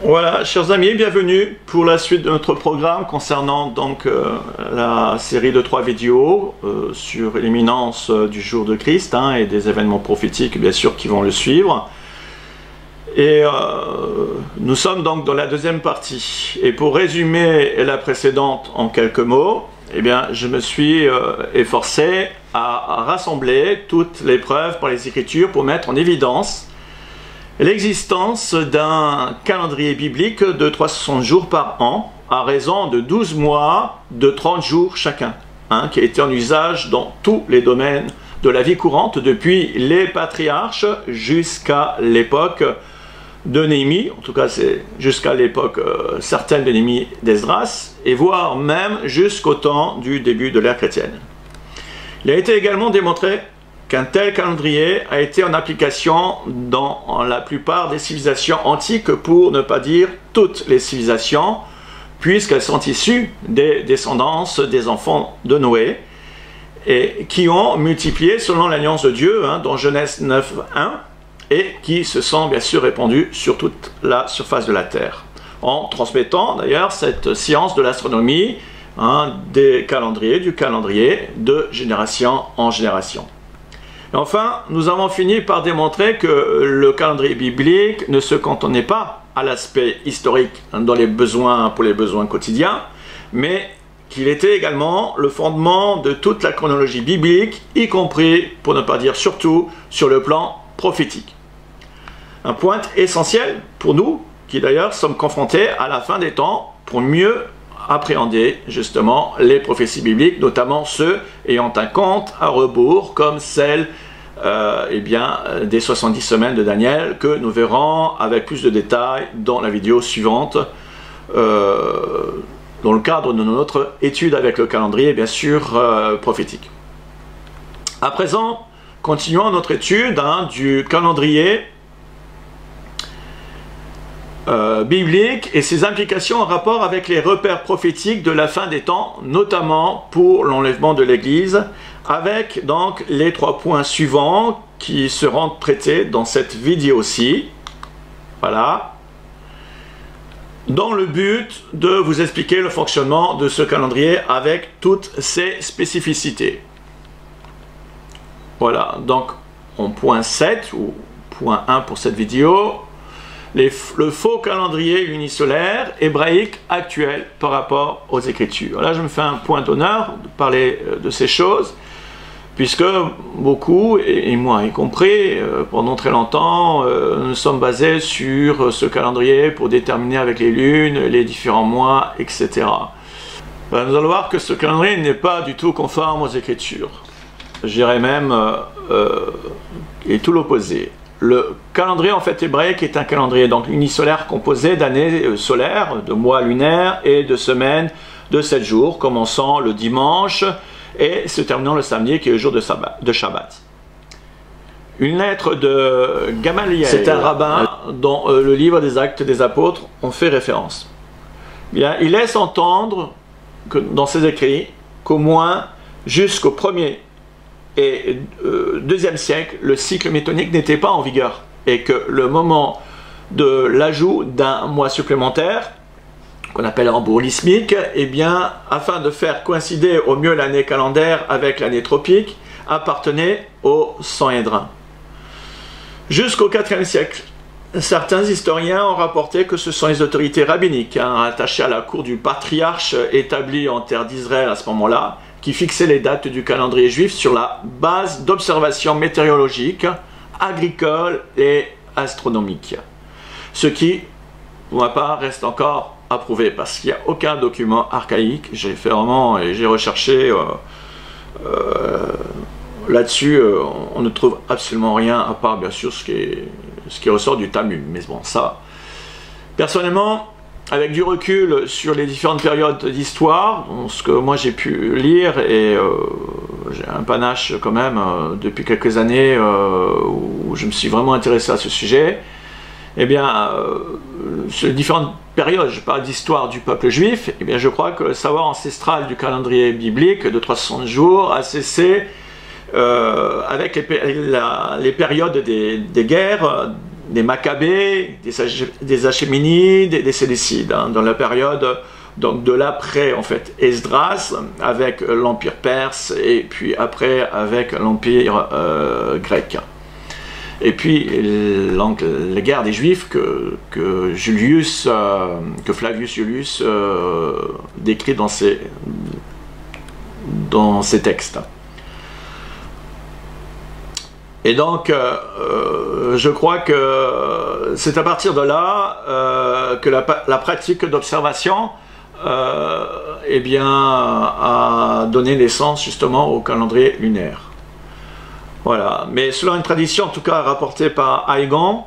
Voilà, chers amis, bienvenue pour la suite de notre programme concernant donc la série de 3 vidéos sur l'imminence du jour de Christ et des événements prophétiques bien sûr qui vont le suivre. Et nous sommes donc dans la deuxième partie. Et pour résumer la précédente en quelques mots, eh bien, je me suis efforcé à rassembler toutes les preuves par les Écritures pour mettre en évidence l'existence d'un calendrier biblique de 360 jours par an, à raison de 12 mois de 30 jours chacun, qui a été en usage dans tous les domaines de la vie courante, depuis les patriarches jusqu'à l'époque de Néhémie, en tout cas c'est jusqu'à l'époque certaine de Néhémie d'Esdras, et voire même jusqu'au temps du début de l'ère chrétienne. Il a été également démontré qu'un tel calendrier a été en application dans la plupart des civilisations antiques, pour ne pas dire toutes les civilisations, puisqu'elles sont issues des descendances des enfants de Noé, et qui ont multiplié selon l'alliance de Dieu, dans Genèse 9:1, et qui se sont bien sûr répandues sur toute la surface de la terre, en transmettant d'ailleurs cette science de l'astronomie, du calendrier, de génération en génération. Et enfin, nous avons fini par démontrer que le calendrier biblique ne se cantonnait pas à l'aspect historique pour les besoins quotidiens, mais qu'il était également le fondement de toute la chronologie biblique, y compris, pour ne pas dire surtout, sur le plan prophétique. Un point essentiel pour nous, qui d'ailleurs sommes confrontés à la fin des temps pour mieux appréhender justement les prophéties bibliques, notamment ceux ayant un compte à rebours, comme celle des 70 semaines de Daniel, que nous verrons avec plus de détails dans la vidéo suivante, dans le cadre de notre étude avec le calendrier bien sûr prophétique. À présent, continuons notre étude du calendrier biblique et ses implications en rapport avec les repères prophétiques de la fin des temps, notamment pour l'enlèvement de l'Église, avec donc les 3 points suivants qui seront traités dans cette vidéo-ci. Voilà. Dans le but de vous expliquer le fonctionnement de ce calendrier avec toutes ses spécificités. Voilà, donc en point 7 ou point 1 pour cette vidéo, le faux calendrier unisolaire hébraïque actuel par rapport aux Écritures. Là, je me fais un point d'honneur de parler de ces choses, puisque beaucoup, et moi y compris, pendant très longtemps, nous sommes basés sur ce calendrier pour déterminer avec les lunes, les différents mois, etc. Nous allons voir que ce calendrier n'est pas du tout conforme aux Écritures. Je dirais même, est tout l'opposé. Le calendrier en fait hébraïque est un calendrier donc unisolaire composé d'années solaires, de mois lunaires et de semaines de 7 jours, commençant le dimanche et se terminant le samedi qui est le jour de Shabbat. Une lettre de Gamaliel, c'est un rabbin dont le livre des Actes des Apôtres en fait référence. Bien, il laisse entendre que, dans ses écrits qu'au moins jusqu'au 1er et 2e siècle, le cycle métonique n'était pas en vigueur et que le moment de l'ajout d'un mois supplémentaire, qu'on appelle rembourg lismique, eh bien, afin de faire coïncider au mieux l'année calendaire avec l'année tropique, appartenait au Sanhédrin. Jusqu'au 4e siècle, certains historiens ont rapporté que ce sont les autorités rabbiniques, attachées à la cour du patriarche établi en terre d'Israël à ce moment-là, qui fixait les dates du calendrier juif sur la base d'observations météorologiques, agricoles et astronomiques. Ce qui, pour ma part, reste encore à prouver, parce qu'il n'y a aucun document archaïque. J'ai fait vraiment, et j'ai recherché là-dessus, on ne trouve absolument rien, à part bien sûr ce qui ressort du Talmud. Mais bon, ça, personnellement, avec du recul sur les différentes périodes d'histoire, ce que moi j'ai pu lire, et j'ai un panache quand même depuis quelques années où je me suis vraiment intéressé à ce sujet, eh bien, sur les différentes périodes, je parle d'histoire du peuple juif, eh bien je crois que le savoir ancestral du calendrier biblique de 360 jours a cessé avec les périodes des guerres des Maccabées, des Achéménides et des Séleucides, hein, dans la période donc, de l'après en fait Esdras, avec l'Empire perse et puis après avec l'Empire grec. Et puis les guerres des Juifs que Flavius Julius décrit dans ses textes. Et donc, je crois que c'est à partir de là que la pratique d'observation eh bien, a donné naissance justement au calendrier lunaire. Voilà. Mais selon une tradition, en tout cas rapportée par Aygon,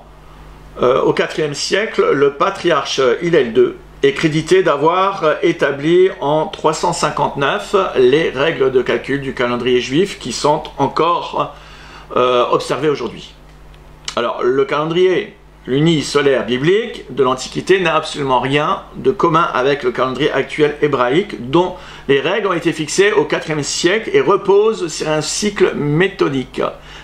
au IVe siècle, le patriarche Hillel II est crédité d'avoir établi en 359 les règles de calcul du calendrier juif qui sont encore observé aujourd'hui. Alors, le calendrier lunisolaire biblique de l'Antiquité n'a absolument rien de commun avec le calendrier actuel hébraïque, dont les règles ont été fixées au IVe siècle et reposent sur un cycle méthodique,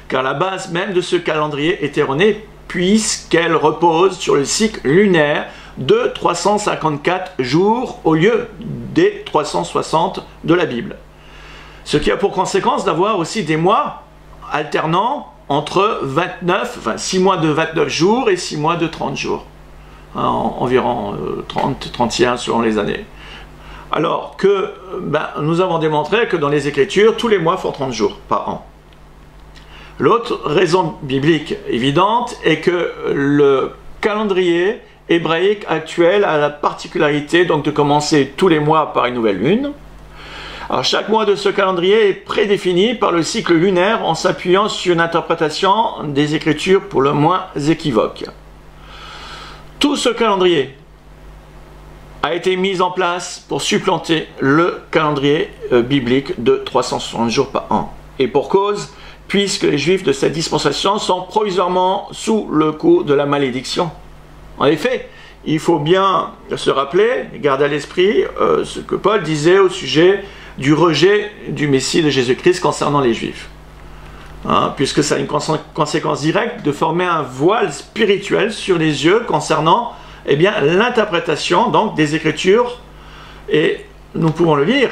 car la base même de ce calendrier est erronée, puisqu'elle repose sur le cycle lunaire de 354 jours au lieu des 360 de la Bible. Ce qui a pour conséquence d'avoir aussi des mois alternant entre 6 mois de 29 jours et 6 mois de 30 jours, hein, environ 31 selon les années. Alors que nous avons démontré que dans les Écritures, tous les mois font 30 jours par an. L'autre raison biblique évidente est que le calendrier hébraïque actuel a la particularité donc de commencer tous les mois par une nouvelle lune. Alors, chaque mois de ce calendrier est prédéfini par le cycle lunaire en s'appuyant sur une interprétation des Écritures pour le moins équivoque. Tout ce calendrier a été mis en place pour supplanter le calendrier biblique de 360 jours par an. Et pour cause, puisque les Juifs de cette dispensation sont provisoirement sous le coup de la malédiction. En effet, il faut bien se rappeler, garder à l'esprit ce que Paul disait au sujet du rejet du Messie de Jésus-Christ concernant les Juifs. Hein, puisque ça a une conséquence directe de former un voile spirituel sur les yeux concernant eh bien, l'interprétation donc, des Écritures. Et nous pouvons le lire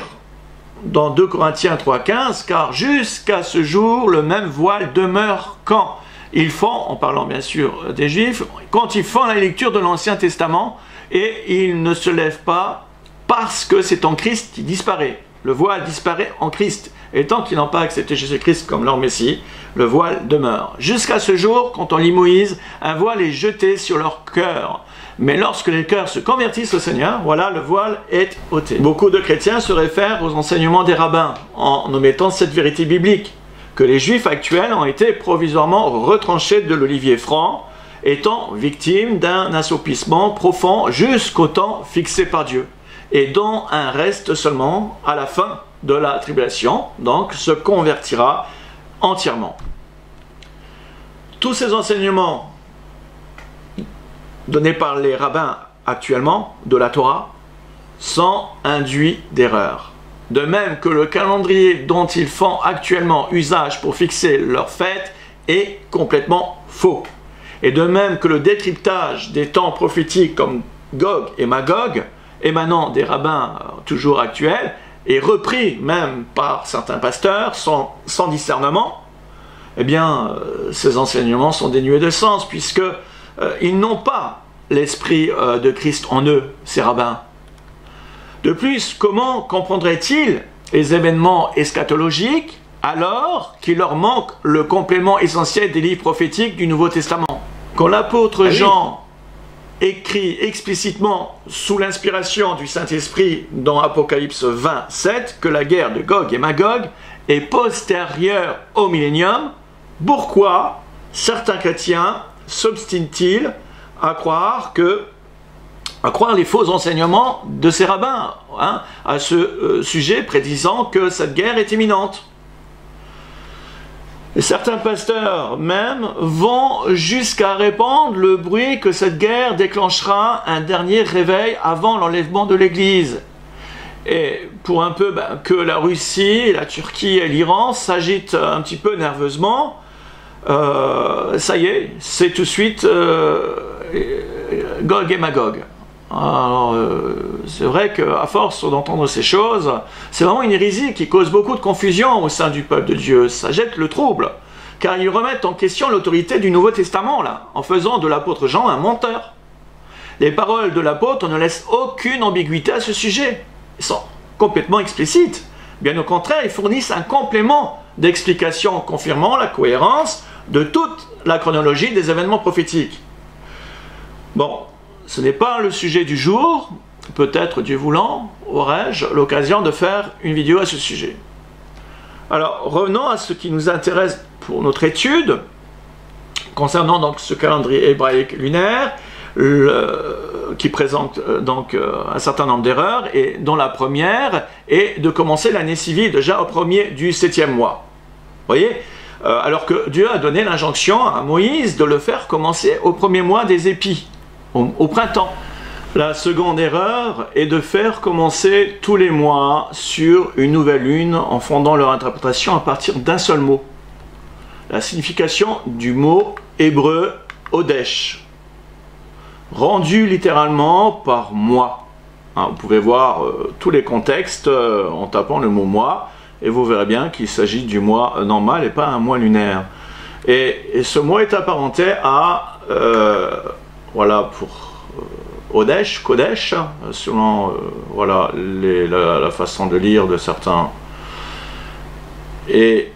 dans 2 Corinthiens 3,15, car jusqu'à ce jour, le même voile demeure quand ils font, en parlant bien sûr des Juifs, quand ils font la lecture de l'Ancien Testament, et ils ne se lèvent pas parce que c'est en Christ qui disparaît. Le voile disparaît en Christ. Et tant qu'ils n'ont pas accepté Jésus-Christ comme leur Messie, le voile demeure. Jusqu'à ce jour, quand on lit Moïse, un voile est jeté sur leur cœur. Mais lorsque les cœurs se convertissent au Seigneur, voilà, le voile est ôté. Beaucoup de chrétiens se réfèrent aux enseignements des rabbins en omettant cette vérité biblique, que les Juifs actuels ont été provisoirement retranchés de l'olivier franc, étant victimes d'un assoupissement profond jusqu'au temps fixé par Dieu, et dont un reste seulement à la fin de la tribulation, donc se convertira entièrement. Tous ces enseignements donnés par les rabbins actuellement de la Torah sont induits d'erreur. De même que le calendrier dont ils font actuellement usage pour fixer leurs fêtes est complètement faux. Et de même que le décryptage des temps prophétiques comme Gog et Magog, émanant des rabbins toujours actuels, et repris même par certains pasteurs sans discernement, eh bien, ces enseignements sont dénués de sens, puisque ils n'ont pas l'esprit de Christ en eux, ces rabbins. De plus, comment comprendraient-ils les événements eschatologiques alors qu'il leur manque le complément essentiel des livres prophétiques du Nouveau Testament? Quand l'apôtre Jean écrit explicitement sous l'inspiration du Saint-Esprit dans Apocalypse 27 que la guerre de Gog et Magog est postérieure au millénium, pourquoi certains chrétiens s'obstinent-ils à croire les faux enseignements de ces rabbins à ce sujet, prédisant que cette guerre est imminente? Et certains pasteurs même vont jusqu'à répandre le bruit que cette guerre déclenchera un dernier réveil avant l'enlèvement de l'Église. Et pour un peu que la Russie, la Turquie et l'Iran s'agitent un petit peu nerveusement, ça y est, c'est tout de suite Gog et Magog. Alors, c'est vrai qu'à force d'entendre ces choses, c'est vraiment une hérésie qui cause beaucoup de confusion au sein du peuple de Dieu. Ça jette le trouble, car ils remettent en question l'autorité du Nouveau Testament, là, en faisant de l'apôtre Jean un menteur. Les paroles de l'apôtre ne laissent aucune ambiguïté à ce sujet. Ils sont complètement explicites. Bien au contraire, ils fournissent un complément d'explication confirmant la cohérence de toute la chronologie des événements prophétiques. Bon, ce n'est pas le sujet du jour, peut-être Dieu voulant, aurai-je l'occasion de faire une vidéo à ce sujet. Alors, revenons à ce qui nous intéresse pour notre étude, concernant donc ce calendrier hébraïque lunaire, qui présente donc un certain nombre d'erreurs, et dont la première est de commencer l'année civile déjà au premier du 7e mois. Vous voyez, alors que Dieu a donné l'injonction à Moïse de le faire commencer au premier mois des épis, au printemps. La seconde erreur est de faire commencer tous les mois sur une nouvelle lune en fondant leur interprétation à partir d'un seul mot. La signification du mot hébreu Odesh, rendu littéralement par mois. Hein, vous pouvez voir tous les contextes en tapant le mot mois et vous verrez bien qu'il s'agit du mois normal et pas un mois lunaire. Et ce mot est apparenté à voilà, pour Odesh, Kodesh, selon voilà, la façon de lire de certains. Et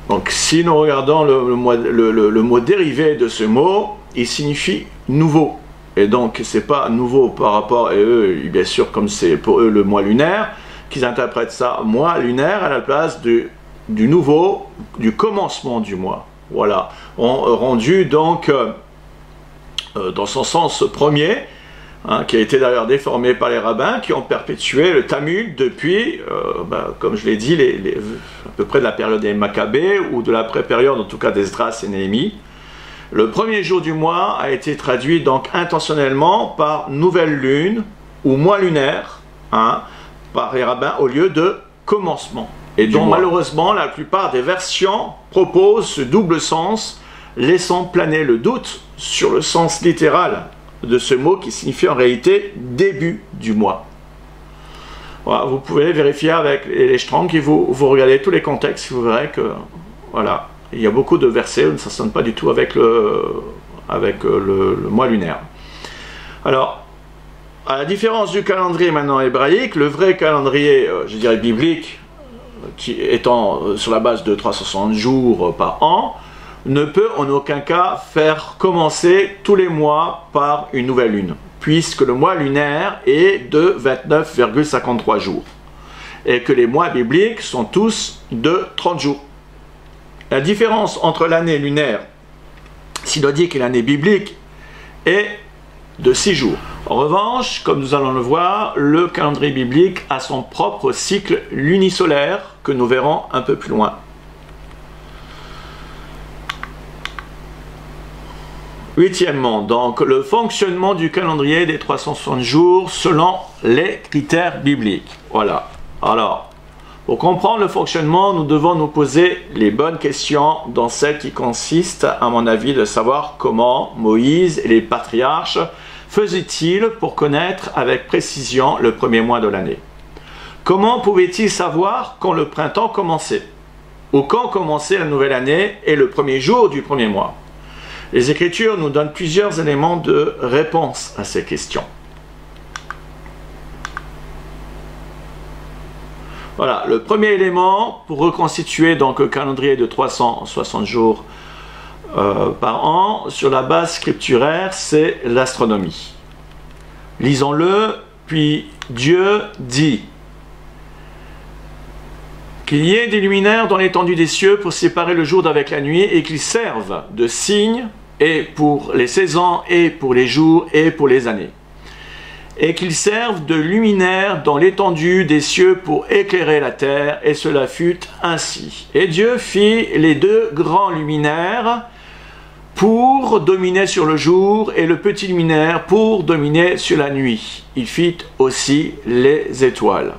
donc si nous regardons le mot dérivé de ce mot, il signifie nouveau. Et donc c'est pas nouveau par rapport à eux, bien sûr, comme c'est pour eux le mois lunaire, qu'ils interprètent ça mois lunaire à la place du nouveau, du commencement du mois. Voilà, rendu donc dans son sens premier, hein, qui a été d'ailleurs déformé par les rabbins qui ont perpétué le Talmud depuis, comme je l'ai dit, à peu près de la période des Maccabées ou de la pré-période en tout cas d'Esdras et Néhémie. Le premier jour du mois a été traduit donc intentionnellement par nouvelle lune ou mois lunaire, hein, par les rabbins au lieu de commencement. Et donc malheureusement la plupart des versions proposent ce double sens, laissant planer le doute sur le sens littéral de ce mot qui signifie en réalité début du mois. Voilà, vous pouvez vérifier avec les Strong et vous regardez tous les contextes, vous verrez que voilà, il y a beaucoup de versets où ça ne sonne pas du tout avec le mois lunaire. Alors, à la différence du calendrier maintenant hébraïque, le vrai calendrier, je dirais biblique, qui étant sur la base de 360 jours par an, ne peut en aucun cas faire commencer tous les mois par une nouvelle lune, puisque le mois lunaire est de 29,53 jours, et que les mois bibliques sont tous de 30 jours. La différence entre l'année lunaire synodique et l'année biblique est de 6 jours. En revanche, comme nous allons le voir, le calendrier biblique a son propre cycle lunisolaire que nous verrons un peu plus loin. Huitièmement, donc le fonctionnement du calendrier des 360 jours selon les critères bibliques. Voilà. Alors, pour comprendre le fonctionnement, nous devons nous poser les bonnes questions, dont celle qui consiste, à mon avis, de savoir comment Moïse et les patriarches faisaient-ils pour connaître avec précision le premier mois de l'année? Comment pouvaient-ils savoir quand le printemps commençait? Ou quand commençait la nouvelle année et le premier jour du premier mois? Les Écritures nous donnent plusieurs éléments de réponse à ces questions. Voilà, le premier élément pour reconstituer donc le calendrier de 360 jours par an sur la base scripturaire, c'est l'astronomie. Lisons-le, puis Dieu dit qu'il y ait des luminaires dans l'étendue des cieux pour séparer le jour d'avec la nuit et qu'ils servent de signes et pour les saisons et pour les jours et pour les années. Et qu'ils servent de luminaires dans l'étendue des cieux pour éclairer la terre, et cela fut ainsi. Et Dieu fit les deux grands luminaires pour dominer sur le jour et le petit luminaire pour dominer sur la nuit. Il fit aussi les étoiles.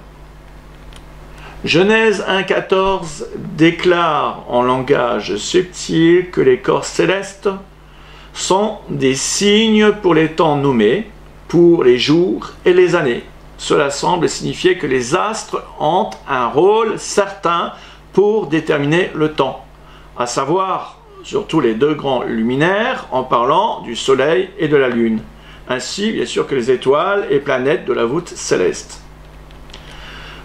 Genèse 1,14 déclare en langage subtil que les corps célestes sont des signes pour les temps nommés, pour les jours et les années. Cela semble signifier que les astres ont un rôle certain pour déterminer le temps, à savoir surtout les deux grands luminaires en parlant du soleil et de la lune, ainsi bien sûr que les étoiles et planètes de la voûte céleste.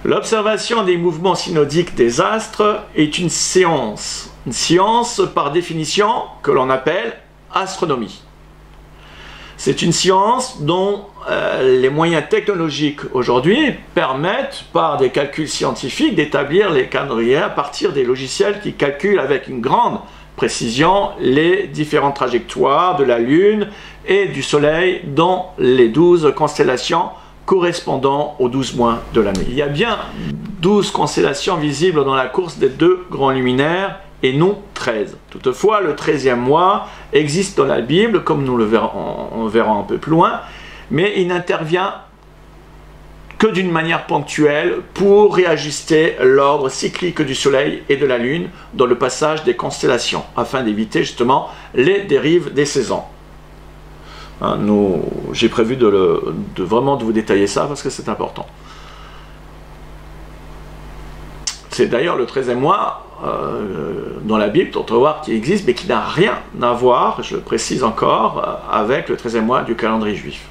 L'observation des mouvements synodiques des astres est une science par définition que l'on appelle astronomie. C'est une science dont les moyens technologiques aujourd'hui permettent, par des calculs scientifiques, d'établir les calendriers à partir des logiciels qui calculent avec une grande précision les différentes trajectoires de la Lune et du Soleil dans les 12 constellations correspondant aux 12 mois de l'année. Il y a bien 12 constellations visibles dans la course des deux grands luminaires et non 13. Toutefois, le 13e mois existe dans la Bible, comme nous le verrons, on verra un peu plus loin, mais il n'intervient que d'une manière ponctuelle pour réajuster l'ordre cyclique du Soleil et de la Lune dans le passage des constellations, afin d'éviter justement les dérives des saisons. J'ai prévu vraiment de vous détailler ça parce que c'est important. C'est d'ailleurs le 13e mois dans la Bible, d'autre voir, qui existe, mais qui n'a rien à voir, je le précise encore, avec le 13e mois du calendrier juif.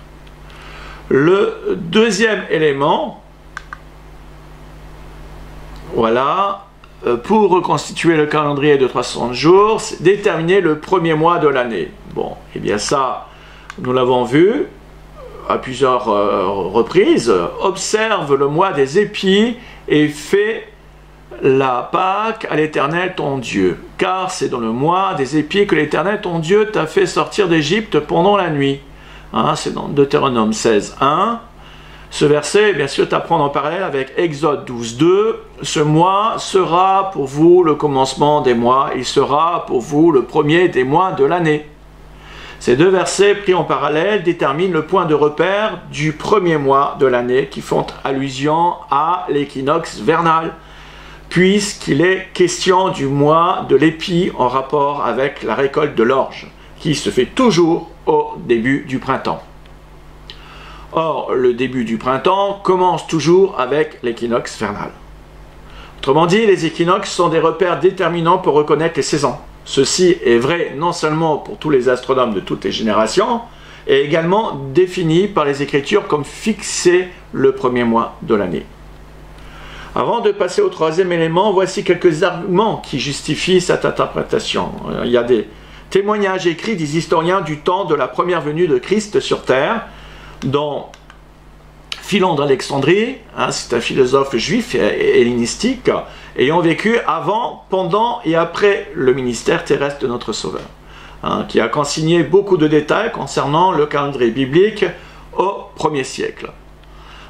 Le deuxième élément, voilà, pour reconstituer le calendrier de 360 jours, c'est déterminer le premier mois de l'année. Bon, et bien ça, nous l'avons vu à plusieurs reprises. Observe le mois des épis et fais la Pâque à l'Éternel ton Dieu, car c'est dans le mois des épis que l'Éternel ton Dieu t'a fait sortir d'Égypte pendant la nuit. C'est dans Deutéronome 16, 1. Ce verset, bien sûr, t'apprend en parallèle avec Exode 12, 2. Ce mois sera pour vous le commencement des mois, il sera pour vous le premier des mois de l'année. Ces deux versets pris en parallèle déterminent le point de repère du premier mois de l'année qui font allusion à l'équinoxe vernal, puisqu'il est question du mois de l'épi en rapport avec la récolte de l'orge, qui se fait toujours au début du printemps. Or, le début du printemps commence toujours avec l'équinoxe vernal. Autrement dit, les équinoxes sont des repères déterminants pour reconnaître les saisons. Ceci est vrai non seulement pour tous les astronomes de toutes les générations, et également défini par les Écritures comme fixé le premier mois de l'année. Avant de passer au troisième élément, voici quelques arguments qui justifient cette interprétation. Il y a des témoignages écrits des historiens du temps de la première venue de Christ sur terre, dont Philon d'Alexandrie, c'est un philosophe juif et hellénistique, ayant vécu avant, pendant et après le ministère terrestre de notre Sauveur, qui a consigné beaucoup de détails concernant le calendrier biblique au 1er siècle.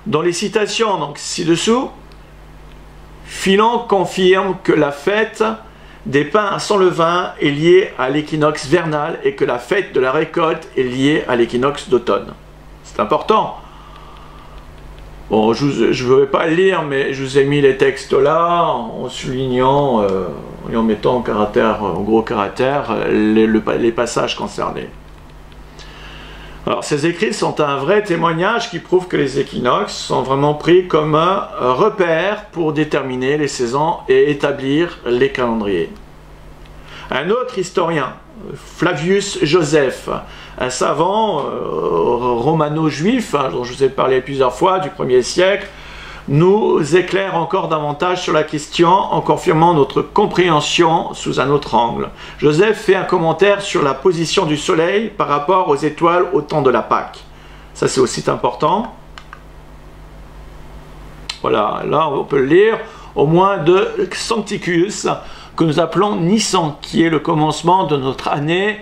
Dans les citations donc ci-dessous, Philon confirme que la fête des pains sans levain est liée à l'équinoxe vernal et que la fête de la récolte est liée à l'équinoxe d'automne. C'est important. Bon, je ne vais pas le lire, mais je vous ai mis les textes là, en soulignant et en mettant en gros caractère les passages concernés. Alors, ces écrits sont un vrai témoignage qui prouve que les équinoxes sont vraiment pris comme un repère pour déterminer les saisons et établir les calendriers. Un autre historien, Flavius Joseph, un savant romano-juif, dont je vous ai parlé plusieurs fois, du 1er siècle, nous éclaire encore davantage sur la question en confirmant notre compréhension sous un autre angle. Joseph fait un commentaire sur la position du soleil par rapport aux étoiles au temps de la Pâque. Ça, c'est aussi important. Voilà, là on peut le lire, au moins de Sancticus, que nous appelons Nissan, qui est le commencement de notre année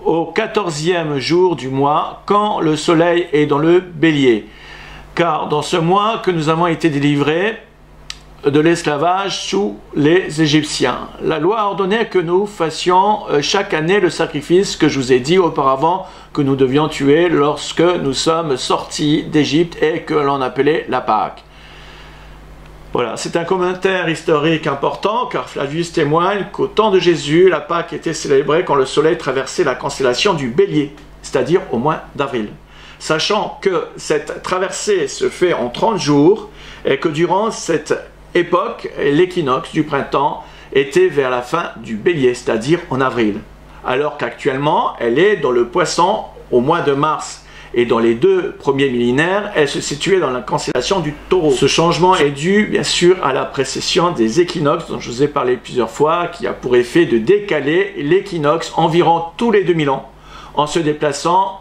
au 14e jour du mois, quand le soleil est dans le bélier. Car dans ce mois que nous avons été délivrés de l'esclavage sous les Égyptiens, la loi ordonnait que nous fassions chaque année le sacrifice que je vous ai dit auparavant que nous devions tuer lorsque nous sommes sortis d'Égypte et que l'on appelait la Pâque. Voilà, c'est un commentaire historique important car Flavius témoigne qu'au temps de Jésus, la Pâque était célébrée quand le soleil traversait la constellation du Bélier, c'est-à-dire au mois d'avril. Sachant que cette traversée se fait en 30 jours et que durant cette époque, l'équinoxe du printemps était vers la fin du Bélier, c'est-à-dire en avril. Alors qu'actuellement, elle est dans le Poisson au mois de mars. Et dans les 2 premiers millénaires, elle se situait dans la constellation du Taureau. Ce changement est dû, bien sûr, à la précession des équinoxes, dont je vous ai parlé plusieurs fois, qui a pour effet de décaler l'équinoxe environ tous les 2000 ans, en se déplaçant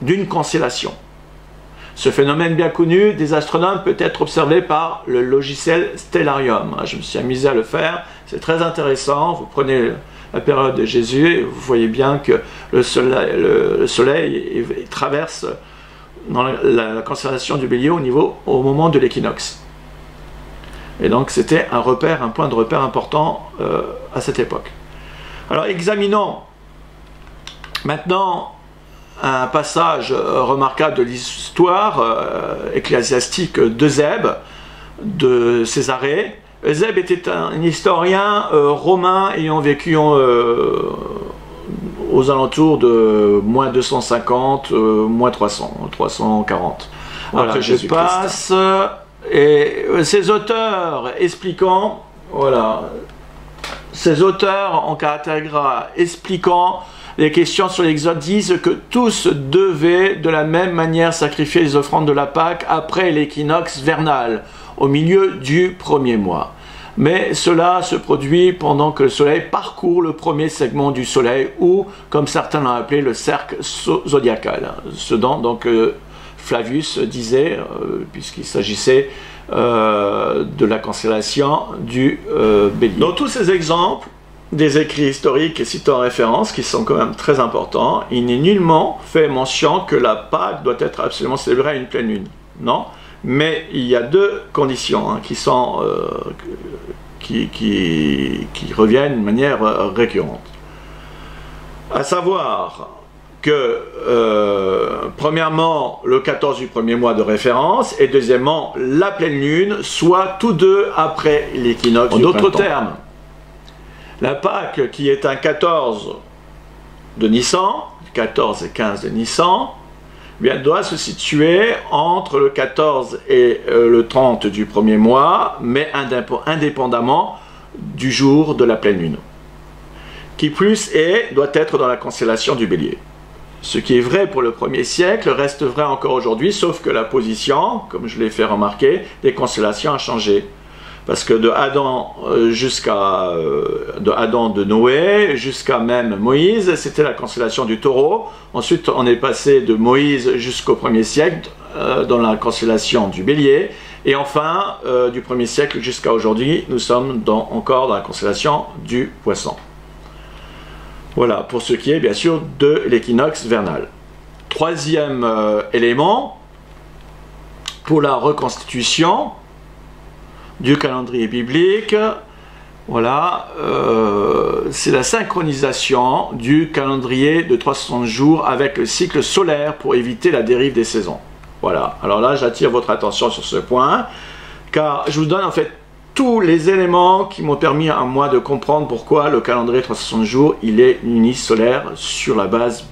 d'une constellation. Ce phénomène bien connu des astronomes peut être observé par le logiciel Stellarium. Je me suis amusé à le faire, c'est très intéressant. Vous prenez la période de Jésus et vous voyez bien que le soleil traverse dans la constellation du Bélier au moment de l'équinoxe. Et donc c'était un point de repère important à cette époque. Alors examinons maintenant un passage remarquable de l'histoire ecclésiastique d'Eusèbe, de Césarée. Eusèbe était un historien romain ayant vécu aux alentours de moins 250, moins 340. Voilà, après je passe. Et ces auteurs expliquant, voilà, ces auteurs en caractère gras expliquant les questions sur l'Exode disent que tous devaient de la même manière sacrifier les offrandes de la Pâque après l'équinoxe vernal, au milieu du premier mois. Mais cela se produit pendant que le soleil parcourt le premier segment du soleil, ou, comme certains l'ont appelé, le cercle zodiacal. Ce dont donc Flavius disait, puisqu'il s'agissait de la constellation du Bélier. Dans tous ces exemples, des écrits historiques et citant en référence, qui sont quand même très importants, il n'est nullement fait mention que la Pâque doit être absolument célébrée à une pleine lune. Non, mais il y a 2 conditions qui reviennent de manière récurrente. À savoir que, premièrement, le 14 du premier mois de référence, et deuxièmement, la pleine lune, soit tous deux après l'équinoxe du printemps. En d'autres termes, la Pâque, qui est un 14 de Nissan, 14 et 15 de Nissan, bien, doit se situer entre le 14 et le 30 du premier mois, mais indépendamment du jour de la pleine lune. Qui plus est, doit être dans la constellation du Bélier. Ce qui est vrai pour le 1er siècle reste vrai encore aujourd'hui, sauf que la position, comme je l'ai fait remarquer, des constellations a changé. Parce que de Adam de Noé jusqu'à même Moïse, c'était la constellation du Taureau. Ensuite, on est passé de Moïse jusqu'au 1er siècle dans la constellation du Bélier. Et enfin, du 1er siècle jusqu'à aujourd'hui, nous sommes encore dans la constellation du Poisson. Voilà, pour ce qui est bien sûr de l'équinoxe vernal. Troisième élément, pour la reconstitution du calendrier biblique, voilà, c'est la synchronisation du calendrier de 360 jours avec le cycle solaire pour éviter la dérive des saisons. Voilà, alors là j'attire votre attention sur ce point, car je vous donne en fait tous les éléments qui m'ont permis à moi de comprendre pourquoi le calendrier 360 jours, il est unisolaire sur la base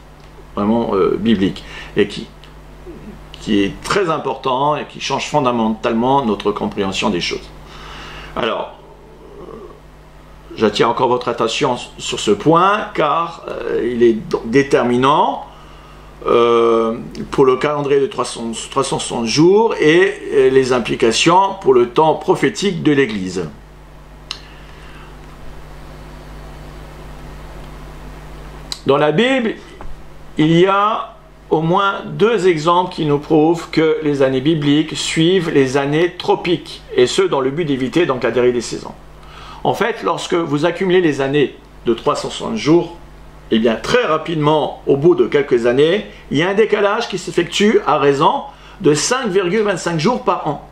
vraiment biblique, et qui est très important et qui change fondamentalement notre compréhension des choses. Alors, j'attire encore votre attention sur ce point, car il est déterminant pour le calendrier de 360 jours et les implications pour le temps prophétique de l'Église. Dans la Bible, il y a au moins 2 exemples qui nous prouvent que les années bibliques suivent les années tropiques, et ce dans le but d'éviter donc la dérive des saisons. En fait, lorsque vous accumulez les années de 360 jours, eh bien très rapidement, au bout de quelques années, il y a un décalage qui s'effectue à raison de 5,25 jours par an,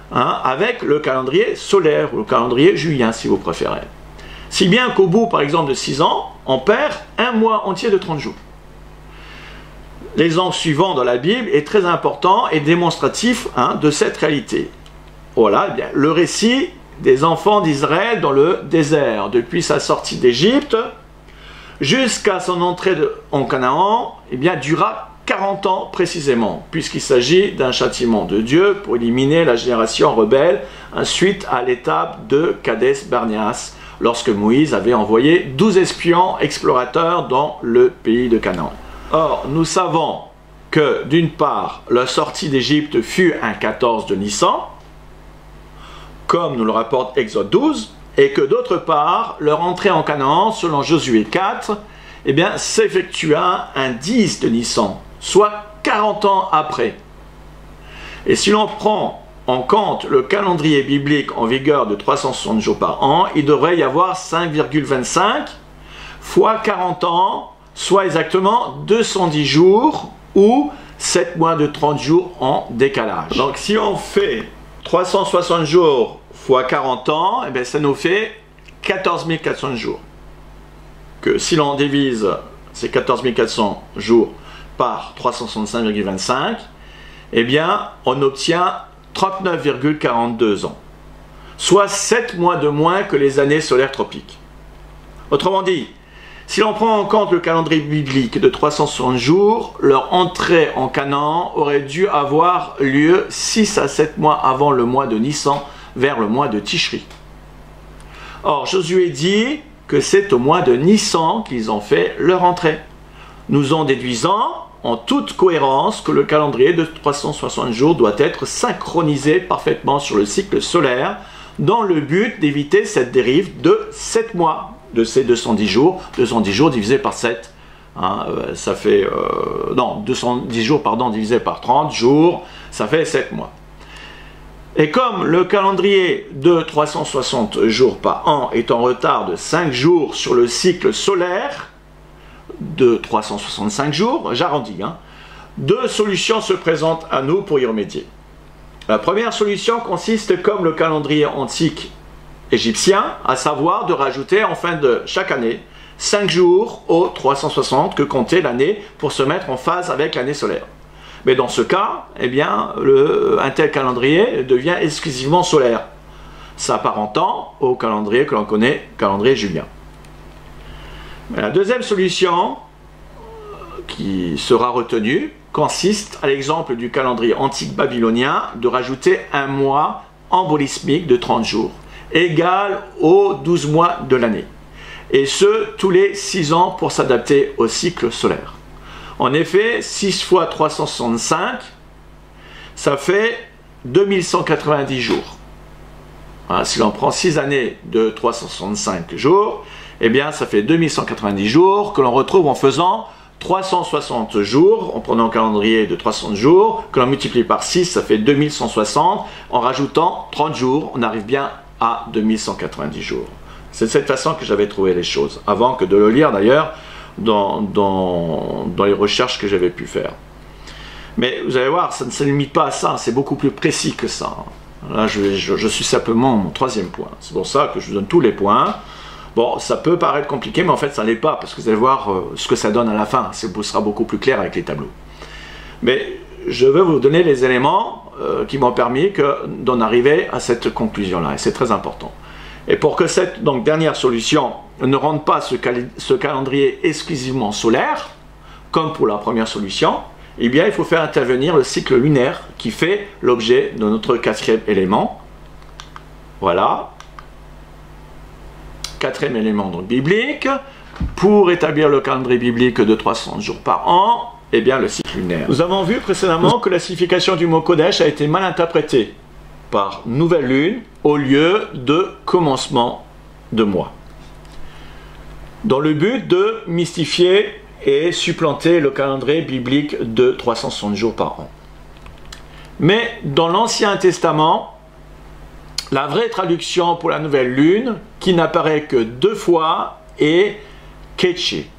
avec le calendrier solaire, ou le calendrier julien si vous préférez. Si bien qu'au bout, par exemple, de 6 ans, on perd un mois entier de 30 jours. L'exemple suivant dans la Bible est très important et démonstratif de cette réalité. voilà, eh bien, le récit des enfants d'Israël dans le désert, depuis sa sortie d'Égypte jusqu'à son entrée en Canaan, eh bien, dura 40 ans précisément, puisqu'il s'agit d'un châtiment de Dieu pour éliminer la génération rebelle, suite à l'étape de Kadès Barnéas, lorsque Moïse avait envoyé 12 espions explorateurs dans le pays de Canaan. Or, nous savons que, d'une part, la sortie d'Égypte fut un 14 de Nissan, comme nous le rapporte Exode 12, et que d'autre part, leur entrée en Canaan, selon Josué 4, eh bien, s'effectua un 10 de Nissan, soit 40 ans après. Et si l'on prend en compte le calendrier biblique en vigueur de 360 jours par an, il devrait y avoir 5,25 fois 40 ans, soit exactement 210 jours ou 7 mois de 30 jours en décalage. Donc si on fait 360 jours fois 40 ans, eh bien, ça nous fait 14 400 jours. Que si l'on divise ces 14 400 jours par 365,25, eh bien, on obtient 39,42 ans, soit 7 mois de moins que les années solaires tropiques. Autrement dit, si l'on prend en compte le calendrier biblique de 360 jours, leur entrée en Canaan aurait dû avoir lieu 6 à 7 mois avant le mois de Nissan, vers le mois de Tishri. Or, Josué dit que c'est au mois de Nissan qu'ils ont fait leur entrée. Nous en déduisant, en toute cohérence, que le calendrier de 360 jours doit être synchronisé parfaitement sur le cycle solaire, dans le but d'éviter cette dérive de 7 mois, de ces 210 jours divisé par 7, hein, ça fait, 210 jours, pardon, divisé par 30 jours, ça fait 7 mois. Et comme le calendrier de 360 jours par an est en retard de 5 jours sur le cycle solaire de 365 jours, j'arrondis, hein, deux solutions se présentent à nous pour y remédier. La première solution consiste, comme le calendrier antique égyptien, à savoir de rajouter en fin de chaque année 5 jours aux 360 que comptait l'année pour se mettre en phase avec l'année solaire. Mais dans ce cas, eh bien, un tel calendrier devient exclusivement solaire, s'apparentant au calendrier que l'on connaît, calendrier julien. Mais la deuxième solution qui sera retenue consiste, à l'exemple du calendrier antique babylonien, de rajouter un mois embolismique de 30 jours, égal aux 12 mois de l'année, et ce, tous les 6 ans pour s'adapter au cycle solaire. En effet, 6 fois 365, ça fait 2190 jours. Hein, si l'on prend 6 années de 365 jours, eh bien, ça fait 2190 jours que l'on retrouve en faisant 360 jours, en prenant un calendrier de 360 jours, que l'on multiplie par 6, ça fait 2160. En rajoutant 30 jours, on arrive bien à 2190 jours. C'est de cette façon que j'avais trouvé les choses, avant que de le lire d'ailleurs, dans les recherches que j'avais pu faire. Mais vous allez voir, ça ne se limite pas à ça, c'est beaucoup plus précis que ça. Là, je suis simplement mon troisième point. C'est pour ça que je vous donne tous les points. Bon, ça peut paraître compliqué, mais en fait, ça ne l'est pas, parce que vous allez voir ce que ça donne à la fin. Ce sera beaucoup plus clair avec les tableaux. Mais je veux vous donner les éléments qui m'ont permis d'en arriver à cette conclusion-là, et c'est très important. Et pour que cette dernière solution ne rende pas ce calendrier exclusivement solaire, comme pour la première solution, eh bien il faut faire intervenir le cycle lunaire qui fait l'objet de notre quatrième élément. Voilà. Quatrième élément donc biblique. Pour établir le calendrier biblique de 300 jours par an, eh bien le cycle lunaire. Nous avons vu précédemment que la signification du mot Kodesh a été mal interprétée par nouvelle lune au lieu de commencement de mois, dans le but de mystifier et supplanter le calendrier biblique de 360 jours par an. Mais dans l'Ancien Testament, la vraie traduction pour la nouvelle lune, qui n'apparaît que 2 fois, est Ketché,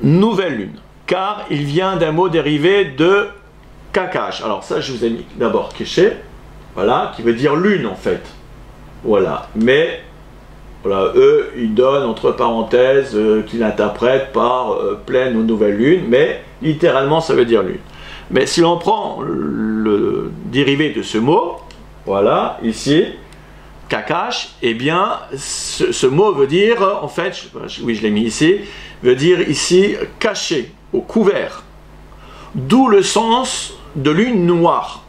nouvelle lune, car il vient d'un mot dérivé de Kakash. Alors ça, je vous ai mis d'abord Ketché, voilà, qui veut dire lune en fait. Voilà, mais voilà, eux, ils donnent entre parenthèses qu'ils interprètent par pleine ou nouvelle lune, mais littéralement ça veut dire lune. Mais si l'on prend le dérivé de ce mot, voilà, ici, kakash, eh bien, ce mot veut dire, en fait, oui, je l'ai mis ici, veut dire ici caché, au couvert. D'où le sens de lune noire,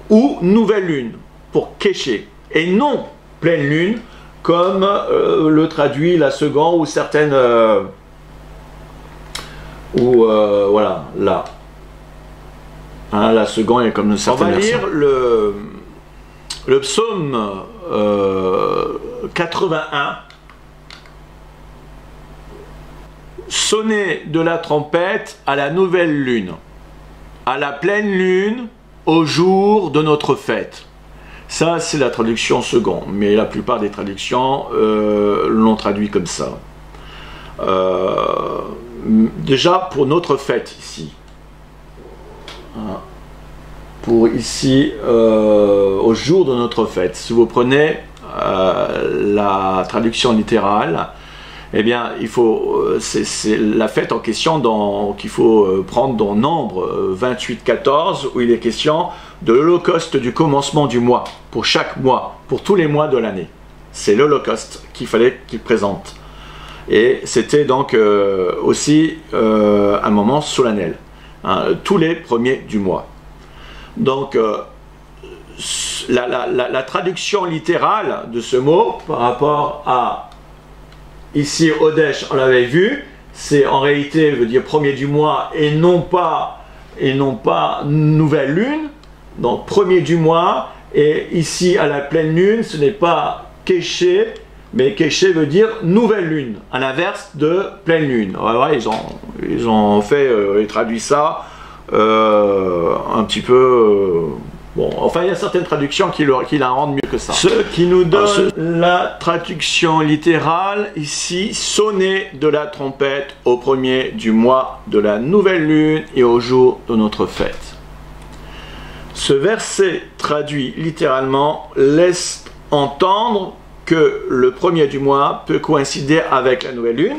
ou nouvelle lune, pour kéché, et non pleine lune, comme le traduit la seconde ou certaines... voilà, là. Hein, la seconde est comme une certaine... On va lire le psaume 81. Sonnez de la trompette à la nouvelle lune, à la pleine lune, au jour de notre fête. Ça, c'est la traduction seconde, mais la plupart des traductions l'ont traduit comme ça. Déjà, pour notre fête, ici. Pour ici, au jour de notre fête. Si vous prenez la traduction littérale, eh bien, il faut, c'est la fête en question qu'il faut prendre dans Nombre 28-14, où il est question de l'holocauste du commencement du mois, pour chaque mois, pour tous les mois de l'année. C'est l'holocauste qu'il fallait qu'il présente. Et c'était donc aussi un moment solennel, hein, tous les premiers du mois. Donc, la traduction littérale de ce mot par rapport à ici, Odesh, on l'avait vu, c'est en réalité, veut dire premier du mois et non pas nouvelle lune. Donc, premier du mois, et ici, à la pleine lune, ce n'est pas Kéché, mais Kéché veut dire nouvelle lune, à l'inverse de pleine lune. Ouais, ils ont fait, ils traduisent ça un petit peu... bon, enfin, il y a certaines traductions qui la rendent mieux que ça. Ce qui nous donne la traduction littérale, ici, sonner de la trompette au premier du mois de la nouvelle lune et au jour de notre fête. Ce verset traduit littéralement laisse entendre que le premier du mois peut coïncider avec la nouvelle lune,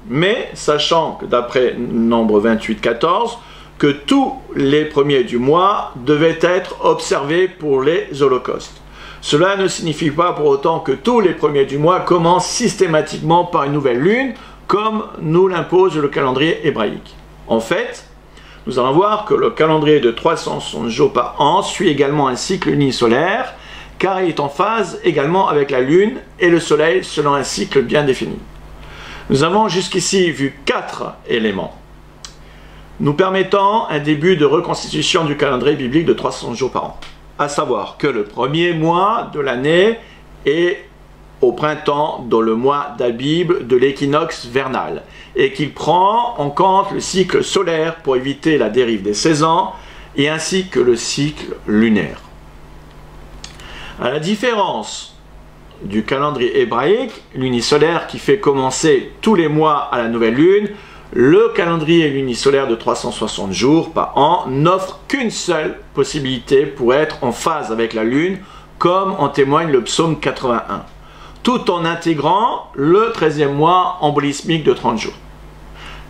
mais sachant que d'après Nombre 28-14, que tous les premiers du mois devaient être observés pour les holocaustes. Cela ne signifie pas pour autant que tous les premiers du mois commencent systématiquement par une nouvelle lune, comme nous l'impose le calendrier hébraïque. En fait, nous allons voir que le calendrier de 360 jours par an suit également un cycle unisolaire, car il est en phase également avec la lune et le soleil selon un cycle bien défini. Nous avons jusqu'ici vu 4 éléments, nous permettant un début de reconstitution du calendrier biblique de 360 jours par an. À savoir que le premier mois de l'année est au printemps, dans le mois d'Abib de l'équinoxe vernal, et qu'il prend en compte le cycle solaire pour éviter la dérive des saisons, et ainsi que le cycle lunaire. À la différence du calendrier hébraïque, lunisolaire qui fait commencer tous les mois à la nouvelle lune, le calendrier lunisolaire de 360 jours par an n'offre qu'une seule possibilité pour être en phase avec la lune, comme en témoigne le psaume 81, tout en intégrant le 13e mois embolismique de 30 jours.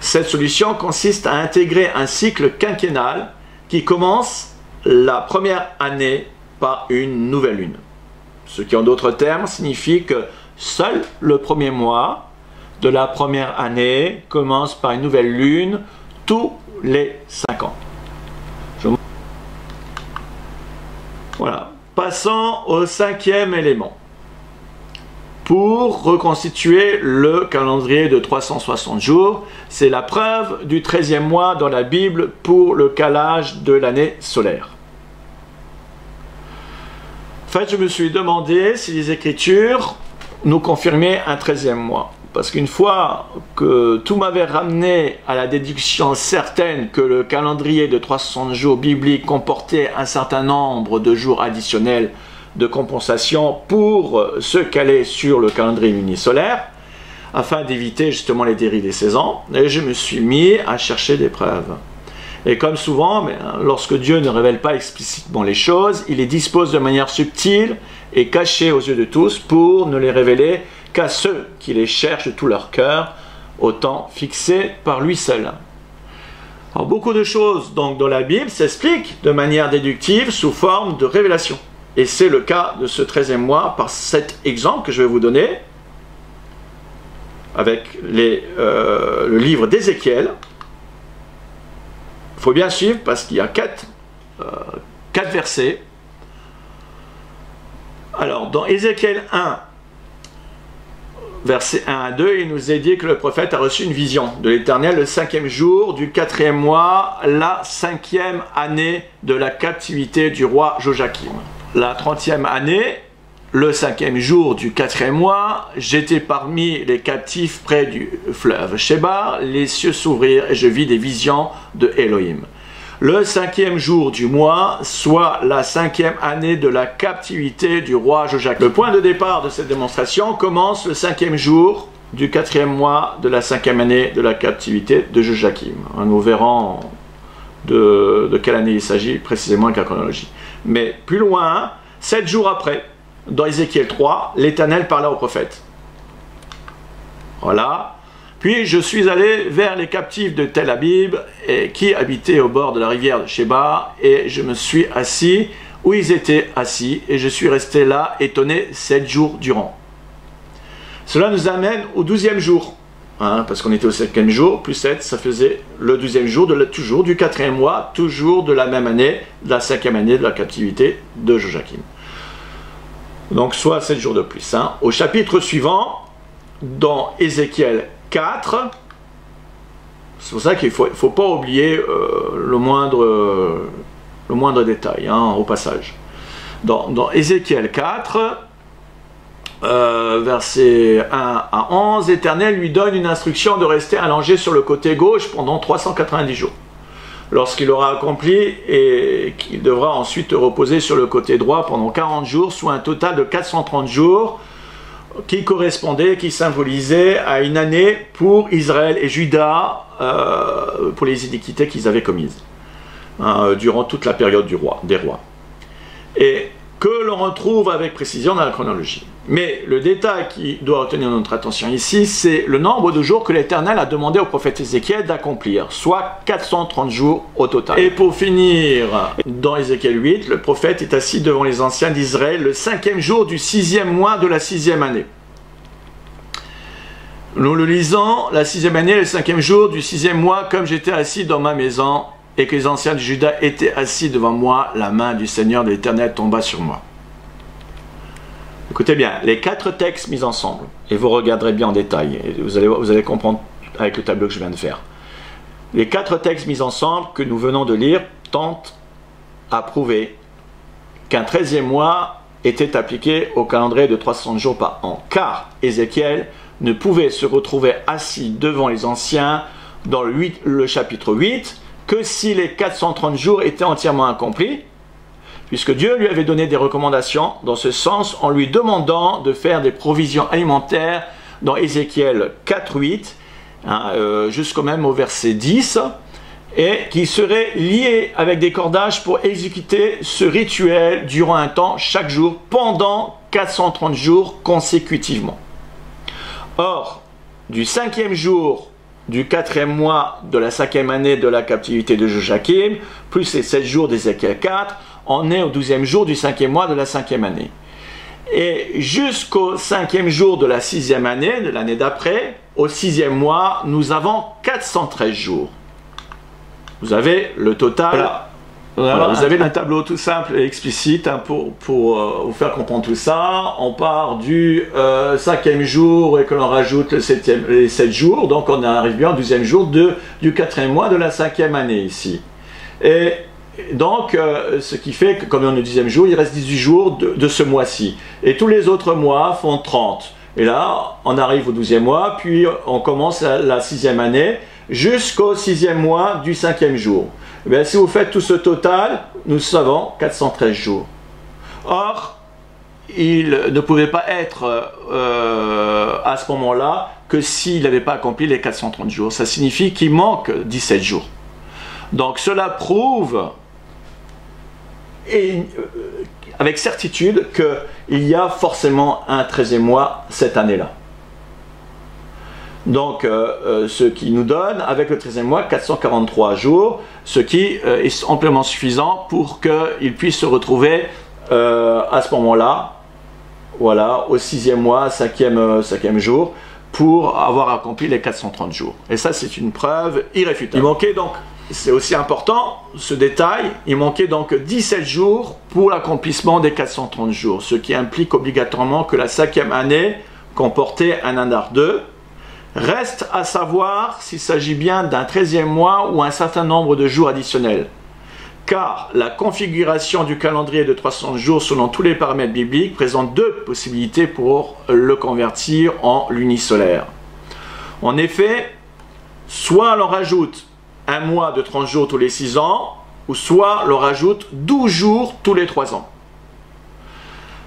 Cette solution consiste à intégrer un cycle quinquennal qui commence la première année par une nouvelle lune. Ce qui en d'autres termes signifie que seul le premier mois de la première année commence par une nouvelle lune tous les 5 ans. Voilà. Passons au 5e élément. Pour reconstituer le calendrier de 360 jours, c'est la preuve du 13e mois dans la Bible pour le calage de l'année solaire. En fait, je me suis demandé si les Écritures nous confirmaient un 13e mois. Parce qu'une fois que tout m'avait ramené à la déduction certaine que le calendrier de 360 jours biblique comportait un certain nombre de jours additionnels de compensation pour se caler sur le calendrier unisolaire, afin d'éviter justement les dérives des saisons, et je me suis mis à chercher des preuves. Et comme souvent, lorsque Dieu ne révèle pas explicitement les choses, il les dispose de manière subtile et cachée aux yeux de tous pour ne les révéler qu'à ceux qui les cherchent de tout leur cœur, au temps fixé par lui seul. Alors, beaucoup de choses donc dans la Bible s'expliquent de manière déductive sous forme de révélation. Et c'est le cas de ce 13e mois par cet exemple que je vais vous donner avec le livre d'Ézéchiel. Il faut bien suivre parce qu'il y a quatre versets. Alors, dans Ézéchiel 1, versets 1 à 2, il nous est dit que le prophète a reçu une vision de l'Éternel le 5e jour du 4e mois, la 5e année de la captivité du roi Joachim. La 30e année, le 5e jour du 4e mois, j'étais parmi les captifs près du fleuve Chebar, les cieux s'ouvrirent et je vis des visions de Elohim. Le 5e jour du mois, soit la 5e année de la captivité du roi Joachim. Le point de départ de cette démonstration commence le 5e jour du 4e mois de la 5e année de la captivité de Joachim. Nous verrons de quelle année il s'agit précisément avec la chronologie. Mais plus loin, 7 jours après, dans Ézéchiel 3, l'Éternel parla au prophète. Voilà. Puis je suis allé vers les captifs de Tel Abib qui habitaient au bord de la rivière de Sheba et je me suis assis où ils étaient assis et je suis resté là étonné 7 jours durant. Cela nous amène au 12e jour, hein, parce qu'on était au 5e jour, plus 7, ça faisait le 12e jour, toujours du 4e mois, toujours de la même année, de la 5e année de la captivité de Joachim. Donc soit 7 jours de plus. Hein. Au chapitre suivant, dans Ézéchiel 4, c'est pour ça qu'il ne faut pas oublier le moindre détail, hein, au passage. Dans Ézéchiel 4, versets 1 à 11, l'Éternel lui donne une instruction de rester allongé sur le côté gauche pendant 390 jours. Lorsqu'il aura accompli et qu'il devra ensuite reposer sur le côté droit pendant 40 jours, soit un total de 430 jours, qui correspondait, qui symbolisait à une année pour Israël et Juda, pour les iniquités qu'ils avaient commises, durant toute la période des rois. Et que l'on retrouve avec précision dans la chronologie. Mais le détail qui doit retenir notre attention ici, c'est le nombre de jours que l'Éternel a demandé au prophète Ézéchiel d'accomplir, soit 430 jours au total. Et pour finir, dans Ézéchiel 8, le prophète est assis devant les anciens d'Israël le 5e jour du 6e mois de la 6e année. Nous le lisons, la 6e année, le 5e jour du 6e mois, comme j'étais assis dans ma maison, et que les anciens de Juda étaient assis devant moi, la main du Seigneur de l'Éternel tomba sur moi. Écoutez bien, les 4 textes mis ensemble, et vous regarderez bien en détail, et vous allez comprendre avec le tableau que je viens de faire. Les 4 textes mis ensemble que nous venons de lire tentent à prouver qu'un 13e mois était appliqué au calendrier de 360 jours par an, car Ézéchiel ne pouvait se retrouver assis devant les anciens dans le chapitre 8 que si les 430 jours étaient entièrement accomplis, puisque Dieu lui avait donné des recommandations dans ce sens en lui demandant de faire des provisions alimentaires dans Ézéchiel 4.8, jusqu'au même au verset 10, et qui serait lié avec des cordages pour exécuter ce rituel durant un temps chaque jour pendant 430 jours consécutivement. Or, du 5e jour du 4e mois de la 5e année de la captivité de Joachim, plus les 7 jours d'Ézéchiel 4, on est au 12e jour du 5e mois de la 5e année. Et jusqu'au 5e jour de la 6e année, de l'année d'après, au 6e mois, nous avons 413 jours. Vous avez le total. Voilà, vous avez un tableau tout simple et explicite, hein, pour vous faire comprendre tout ça. On part du 5e jour et que l'on rajoute les 7 jours. Donc on arrive bien au 12e jour du 4e mois de la 5e année ici. Et donc, ce qui fait que comme on est au 10e jour, il reste 18 jours de ce mois-ci. Et tous les autres mois font 30. Et là, on arrive au 12e mois, puis on commence la 6e année jusqu'au 6e mois du 5e jour. Eh bien, si vous faites tout ce total, nous savons 413 jours. Or, il ne pouvait pas être à ce moment-là que s'il n'avait pas accompli les 430 jours. Ça signifie qu'il manque 17 jours. Donc cela prouve avec certitude qu'il y a forcément un 13e mois cette année-là. Donc, ce qui nous donne, avec le 13e mois, 443 jours, ce qui est amplement suffisant pour qu'il puisse se retrouver à ce moment-là, voilà, au 6e mois, 5e jour, pour avoir accompli les 430 jours. Et ça, c'est une preuve irréfutable. Il manquait donc, c'est aussi important, ce détail, il manquait donc 17 jours pour l'accomplissement des 430 jours, ce qui implique obligatoirement que la 5e année comportait un Adar 2. Reste à savoir s'il s'agit bien d'un 13e mois ou un certain nombre de jours additionnels. Car la configuration du calendrier de 300 jours selon tous les paramètres bibliques présente deux possibilités pour le convertir en lunisolaire. En effet, soit l'on rajoute un mois de 30 jours tous les 6 ans, ou soit l'on rajoute 12 jours tous les 3 ans.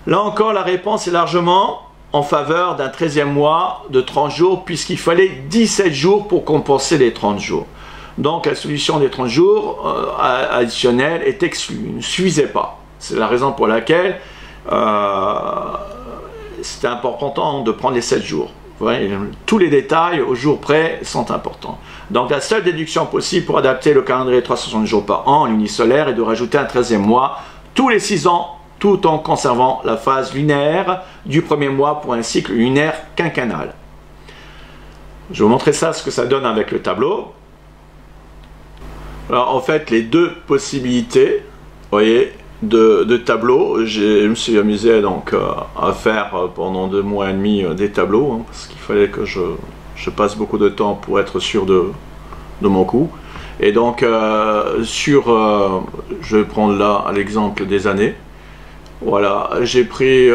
Là encore, la réponse est largement en faveur d'un 13e mois de 30 jours, puisqu'il fallait 17 jours pour compenser les 30 jours. Donc la solution des 30 jours additionnels est exclue, ne suffisait pas. C'est la raison pour laquelle c'était important de prendre les 7 jours. Vous voyez, tous les détails au jour près sont importants. Donc la seule déduction possible pour adapter le calendrier de 360 jours par an en unisolaire est de rajouter un 13e mois tous les 6 ans, tout en conservant la phase lunaire du premier mois pour un cycle lunaire quinquennal. Je vais vous montrer ça, ce que ça donne avec le tableau. Alors en fait, les deux possibilités, vous voyez, de tableaux, je me suis amusé donc à faire pendant 2 mois et demi des tableaux, hein, parce qu'il fallait que je passe beaucoup de temps pour être sûr de mon coup. Et donc, je vais prendre là l'exemple des années. Voilà, j'ai pris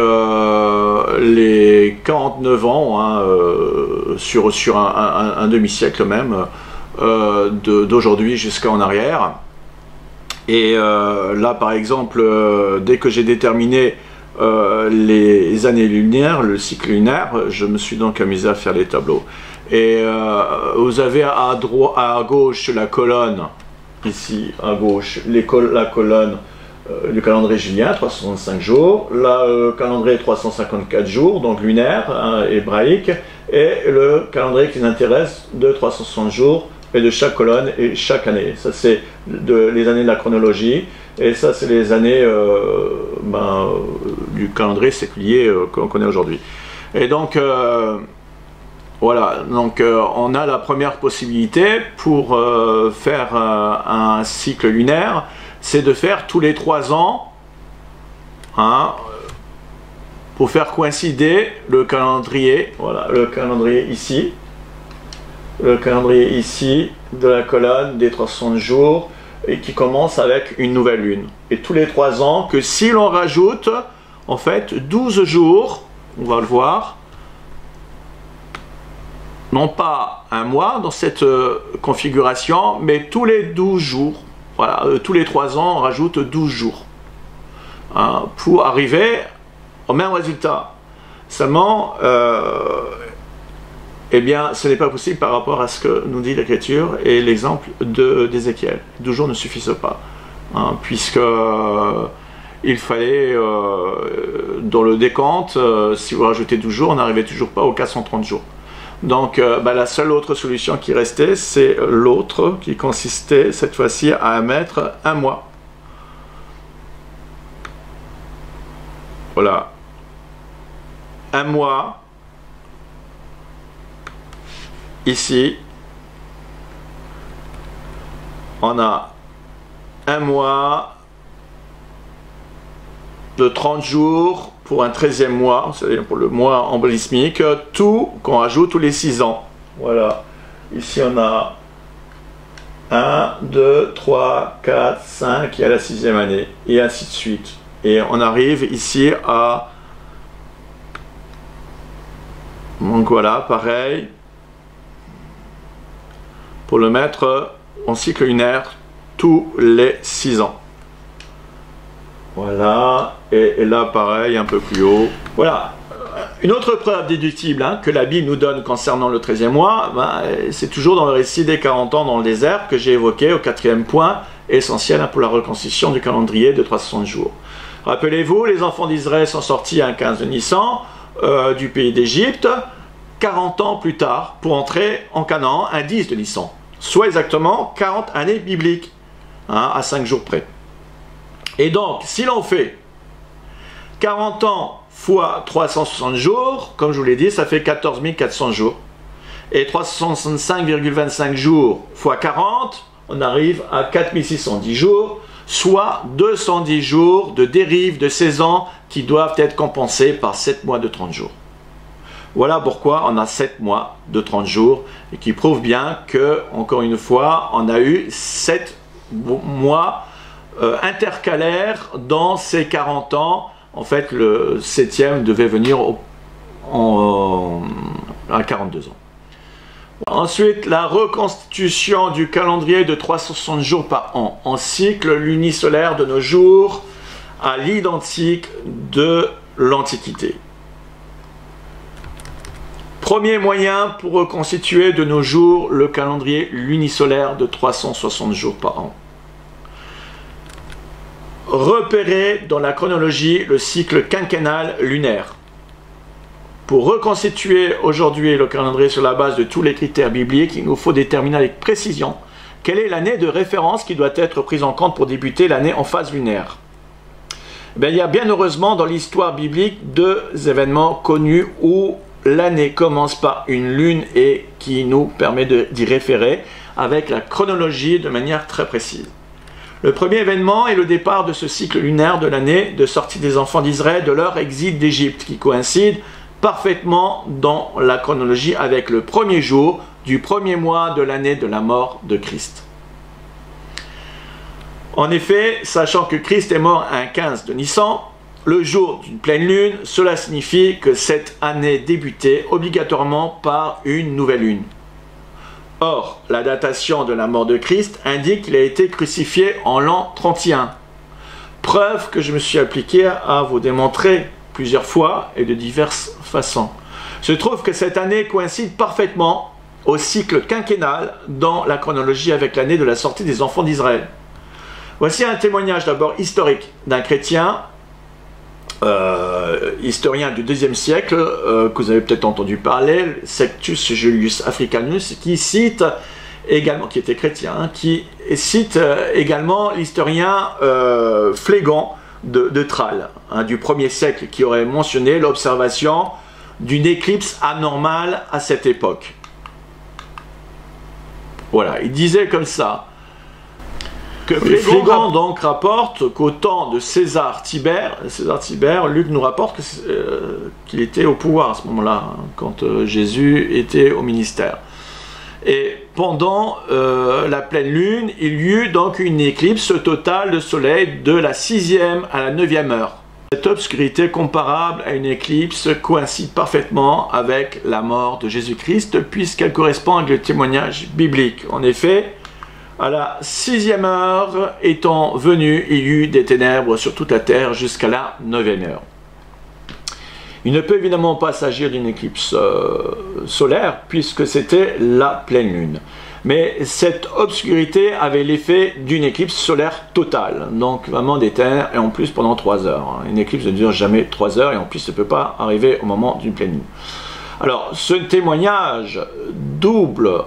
les 49 ans, hein, sur un demi-siècle même, d'aujourd'hui jusqu'en arrière. Et là, par exemple, dès que j'ai déterminé les années lunaires, le cycle lunaire, je me suis donc amusé à faire les tableaux. Et vous avez à gauche la colonne, ici à gauche, la colonne du calendrier julien, 365 jours, là, le calendrier 354 jours, donc lunaire, hein, hébraïque, et le calendrier qui nous intéresse de 360 jours, et de chaque colonne et chaque année. Ça, c'est les années de la chronologie, et ça, c'est les années du calendrier séculier qu'on connaît aujourd'hui. Et donc, voilà, donc on a la première possibilité pour faire un cycle lunaire, c'est de faire tous les 3 ans, hein, pour faire coïncider le calendrier, voilà, le calendrier ici, de la colonne des 360 jours, et qui commence avec une nouvelle lune. Et tous les 3 ans, que si l'on rajoute, en fait, 12 jours, on va le voir, non pas un mois dans cette configuration, mais tous les 12 jours. Voilà, tous les 3 ans, on rajoute 12 jours, hein, pour arriver au même résultat. Seulement, eh bien, ce n'est pas possible par rapport à ce que nous dit l'Écriture et l'exemple d'Ézéchiel. 12 jours ne suffisent pas, hein, puisque il fallait, dans le décompte, si vous rajoutez 12 jours, on n'arrivait toujours pas aux 430 jours. Donc la seule autre solution qui restait, c'est l'autre qui consistait cette fois-ci à mettre un mois. Voilà. Un mois. Ici. On a un mois de 30 jours pour un 13e mois, c'est-à-dire pour le mois embolismique, tout qu'on rajoute tous les 6 ans. Voilà. Ici, on a 1, 2, 3, 4, 5 et à la 6e année, et ainsi de suite. Et on arrive ici à... Donc voilà, pareil. Pour le mettre en cycle lunaire tous les 6 ans. Voilà, et là pareil, un peu plus haut. Voilà, une autre preuve déductible, hein, que la Bible nous donne concernant le 13e mois, c'est toujours dans le récit des 40 ans dans le désert que j'ai évoqué au 4e point, essentiel, hein, pour la reconstitution du calendrier de 360 jours. Rappelez-vous, les enfants d'Israël sont sortis un 15 de Nissan du pays d'Égypte, 40 ans plus tard, pour entrer en Canaan un 10 de Nissan, soit exactement 40 années bibliques, hein, à 5 jours près. Et donc, si l'on fait 40 ans fois 360 jours, comme je vous l'ai dit, ça fait 14 400 jours. Et 365,25 jours fois 40, on arrive à 4610 jours, soit 210 jours de dérive de saison qui doivent être compensés par 7 mois de 30 jours. Voilà pourquoi on a 7 mois de 30 jours et qui prouve bien que, encore une fois, on a eu 7 mois intercalaires dans ces 40 ans. En fait, le 7e devait venir à 42 ans. Ensuite, la reconstitution du calendrier de 360 jours par an en cycle lunisolaire de nos jours à l'identique de l'Antiquité. Premier moyen pour reconstituer de nos jours le calendrier lunisolaire de 360 jours par an. Repérer dans la chronologie le cycle quinquennal lunaire. Pour reconstituer aujourd'hui le calendrier sur la base de tous les critères bibliques, il nous faut déterminer avec précision quelle est l'année de référence qui doit être prise en compte pour débuter l'année en phase lunaire. Il y a bien heureusement dans l'histoire biblique deux événements connus où l'année commence par une lune et qui nous permet d'y référer avec la chronologie de manière très précise. Le premier événement est le départ de ce cycle lunaire de l'année de sortie des enfants d'Israël de leur exil d'Égypte qui coïncide parfaitement dans la chronologie avec le premier jour du premier mois de l'année de la mort de Christ. En effet, sachant que Christ est mort un 15 de Nissan, le jour d'une pleine lune, cela signifie que cette année débutait obligatoirement par une nouvelle lune. Or, la datation de la mort de Christ indique qu'il a été crucifié en l'an 31. Preuve que je me suis appliqué à vous démontrer plusieurs fois et de diverses façons. Se trouve que cette année coïncide parfaitement au cycle quinquennal dans la chronologie avec l'année de la sortie des enfants d'Israël. Voici un témoignage d'abord historique d'un chrétien, historien du IIe siècle, que vous avez peut-être entendu parler, Sextus Julius Africanus, qui cite également, qui était chrétien, qui cite également l'historien Phlégon de Tralles, du 1er siècle, qui aurait mentionné l'observation d'une éclipse anormale à cette époque. Voilà, il disait comme ça, que Phlégon donc rapporte qu'au temps de César Tibère, Luc nous rapporte qu'il était au pouvoir à ce moment-là, quand Jésus était au ministère. Et pendant la pleine lune, il y eut donc une éclipse totale de soleil de la 6e à la 9e heure. Cette obscurité comparable à une éclipse coïncide parfaitement avec la mort de Jésus-Christ, puisqu'elle correspond avec le témoignage biblique. En effet, à la 6e heure étant venue, il y eut des ténèbres sur toute la terre jusqu'à la 9e heure. Il ne peut évidemment pas s'agir d'une éclipse solaire, puisque c'était la pleine lune. Mais cette obscurité avait l'effet d'une éclipse solaire totale, donc vraiment des ténèbres, et en plus pendant 3 heures. Une éclipse ne dure jamais 3 heures, et en plus ça ne peut pas arriver au moment d'une pleine lune. Alors, ce témoignage, double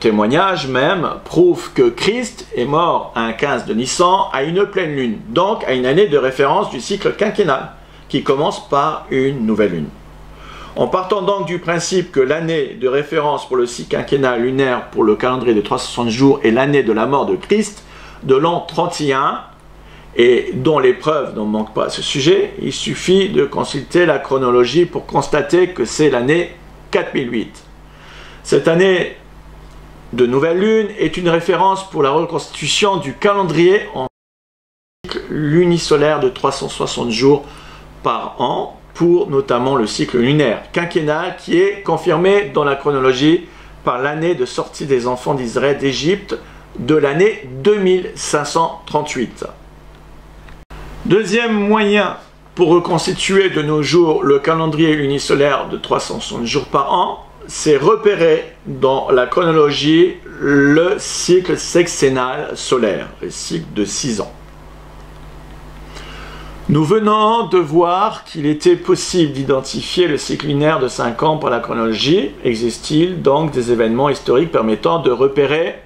témoignage même, prouve que Christ est mort un 15 de Nissan à une pleine lune, donc à une année de référence du cycle quinquennal, qui commence par une nouvelle lune. En partant donc du principe que l'année de référence pour le cycle quinquennal lunaire pour le calendrier de 360 jours est l'année de la mort de Christ, de l'an 31, et dont les preuves n'en manquent pas à ce sujet, il suffit de consulter la chronologie pour constater que c'est l'année 4008. Cette année de nouvelle lune est une référence pour la reconstitution du calendrier en cycle lunisolaire de 360 jours par an, pour notamment le cycle lunaire quinquennal qui est confirmé dans la chronologie par l'année de sortie des enfants d'Israël d'Égypte de l'année 2538. Deuxième moyen pour reconstituer de nos jours le calendrier lunisolaire de 360 jours par an, c'est repérer dans la chronologie le cycle sexennal solaire, le cycle de 6 ans. Nous venons de voir qu'il était possible d'identifier le cycle lunaire de 5 ans par la chronologie. Existe-t-il donc des événements historiques permettant de repérer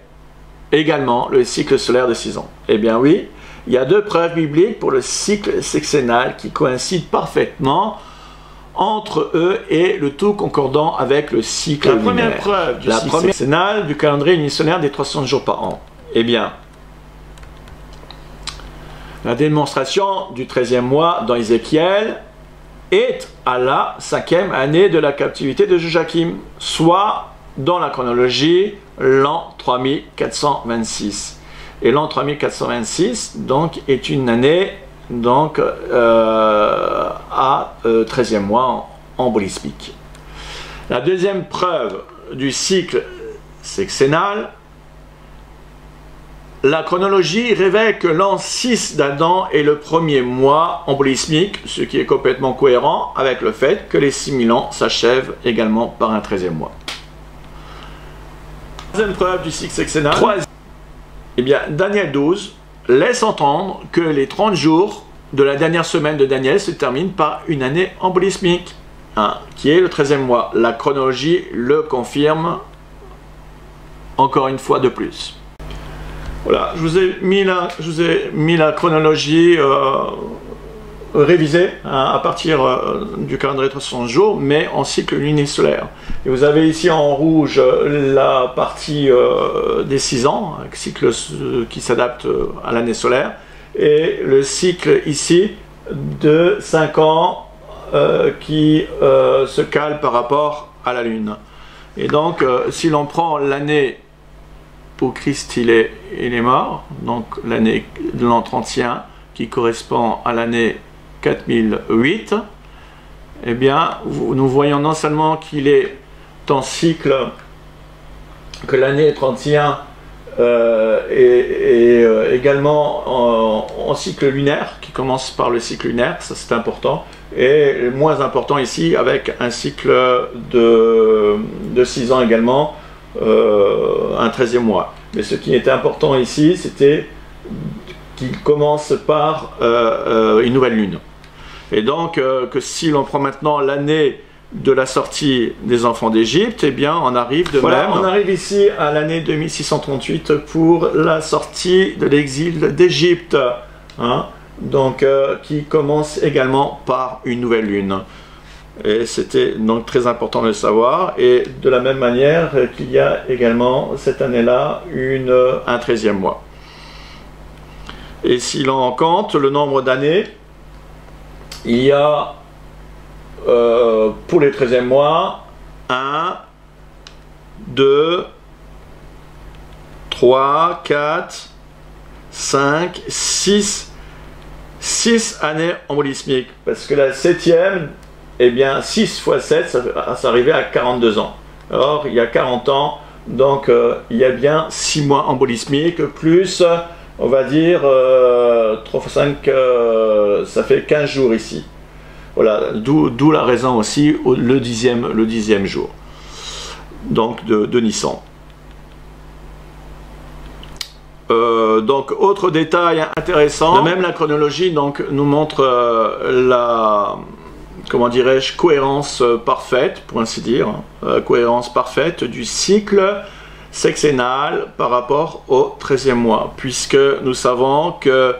également le cycle solaire de 6 ans? Eh bien oui, il y a deux preuves bibliques pour le cycle sexennal qui coïncident parfaitement entre eux et le tout concordant avec le cycle lunaire. La première preuve du cycle sexennal du calendrier unisolaire des 300 jours par an. Eh bien, la démonstration du 13e mois dans Ézéchiel est à la 5e année de la captivité de Joachim, soit dans la chronologie l'an 3426. Et l'an 3426 donc est une année donc à 13e mois en bolismique. La deuxième preuve du cycle sexennal, la chronologie révèle que l'an 6 d'Adam est le premier mois en bolismique, ce qui est complètement cohérent avec le fait que les 6000 ans s'achèvent également par un 13e mois. Troisième preuve du cycle sexennal, eh bien, Daniel 12 laisse entendre que les 30 jours de la dernière semaine de Daniel se terminent par une année en bolismique, qui est le 13e mois. La chronologie le confirme encore une fois de plus. Voilà, je vous ai mis la chronologie révisée à partir du calendrier 360 jours, mais en cycle lunisolaire. Et vous avez ici en rouge la partie des 6 ans, un cycle qui s'adapte à l'année solaire, et le cycle ici de 5 ans qui se cale par rapport à la Lune. Et donc, si l'on prend l'année où Christ il est mort, donc l'année de l'an 31, qui correspond à l'année 4008, eh bien, nous voyons non seulement qu'il est en cycle, que l'année 31 est également en cycle lunaire, qui commence par le cycle lunaire, ça c'est important, et moins important ici, avec un cycle de 6 ans également, un 13e mois. Mais ce qui était important ici, c'était qu'il commence par une nouvelle lune. Et donc, que si l'on prend maintenant l'année de la sortie des enfants d'Égypte, eh bien, on arrive de même. On arrive ici à l'année 2638 pour la sortie de l'exil d'Égypte, donc qui commence également par une nouvelle lune. Et c'était donc très important de le savoir. Et de la même manière qu'il y a également cette année-là un 13e mois. Et si l'on compte le nombre d'années, il y a pour les 13e mois 1, 2, 3, 4, 5, 6 années en bolismique. Parce que la 7e, eh bien 6 fois 7, ça arrivait à 42 ans. Or, il y a 40 ans, donc il y a bien 6 mois en bolismique, plus, on va dire, 3 fois 5, ça fait 15 jours ici. Voilà, d'où la raison aussi, le dixième jour, donc de Nissan. Donc, autre détail intéressant, même la chronologie donc, nous montre la, comment dirais-je, cohérence parfaite, pour ainsi dire, cohérence parfaite du cycle sexennal par rapport au 13e mois, puisque nous savons que